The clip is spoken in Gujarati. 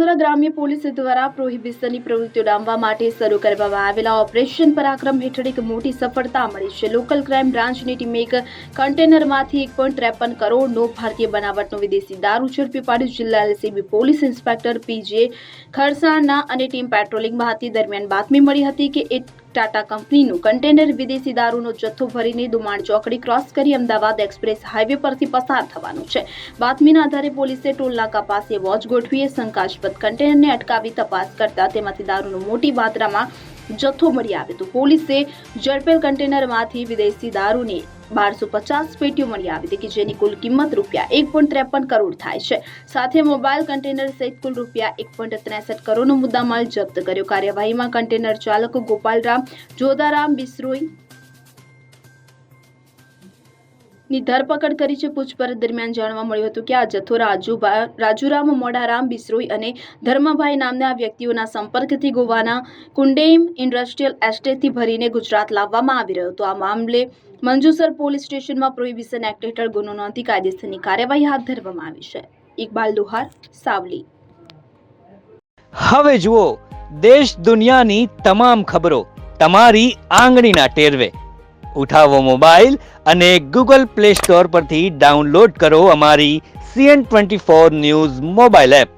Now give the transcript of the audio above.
વડોદરા ગ્રામ્ય પોલીસ દ્વારા પ્રોહિબિશનની પ્રવૃત્તિઓ ડામવા માટે શરૂ કરવામાં આવેલા ઓપરેશન પરાક્રમ હેઠળ એક મોટી સફળતા મળી છે। લોકલ ક્રાઇમ બ્રાન્ચની ટીમે એક કન્ટેનરમાંથી 1.53 કરોડનો ભારતીય બનાવટનો વિદેશી દારૂ ઝડપી પાડ્યો। જિલ્લા એલસીબી પોલીસ ઇન્સ્પેક્ટર પીજે ખરસાણના અને ટીમ પેટ્રોલિંગમાં હતી। દરમિયાન બાતમી મળી હતી કે એક ટાટા કંપનીનું કન્ટેનર વિદેશી દારૂનો જથ્થો ભરીને દુમાણ ચોકડી ક્રોસ કરી અમદાવાદ એક્સપ્રેસ હાઈવે પરથી પસાર થવાનું છે। બાતમીના આધારે પોલીસે ટોલ નાકા પાસે વોચ ગોઠવી શંકાસ્પદ કન્ટેનરને અટકાવી તપાસ કરતા તેમાંથી દારૂનો મોટી માત્રામાં જથ્થો મળી આવ્યો હતો। પોલીસે ઝડપેલ કન્ટેનરમાંથી વિદેશી દારૂની 1250 પેટીઓ મળી આવી હતી, જેની કુલ કિંમત ₹1.53 કરોડ થાય છે। સાથે મોબાઈલ કન્ટેનર સહિત કુલ ₹1.63 કરોડનો મુદ્દામાલ જપ્ત કર્યો। કાર્યવાહીમાં કન્ટેનર ચાલક ગોપાલરામ જોધારામ બિસ્રોઈ ની ધરપકડ કરી છે। પૂછપરછ દરમિયાન જાણવા મળ્યું હતું કે આ જથ્થો રાજુરામ મોડારામ બિસ્રોઈ અને ધર્મભાઈ નામના વ્યક્તિઓના સંપર્કથી ગોવાના કુંડેમ ઇન્ડસ્ટ્રીયલ એસ્ટેટથી ભરીને ગુજરાત લાવવામાં આવી રહ્યો હતો। આ મામલે મંજુસર પોલીસ સ્ટેશનમાં પ્રોહિબિશન એક્ટ હેઠળ ગુનો નોંધી કાયદેસરની કાર્યવાહી હાથ ધરવામાં આવી છે। ઇકબાલ દુહાર, સાવલી। હવે જુઓ દેશ દુનિયાની તમામ ખબરો તમારી આંગળીના ટેરવે। ઉઠાવો મોબાઈલ અને ગૂગલ પ્લે સ્ટોર પરથી ડાઉનલોડ કરો અમારી CN24 ન્યૂઝ મોબાઈલ એપ।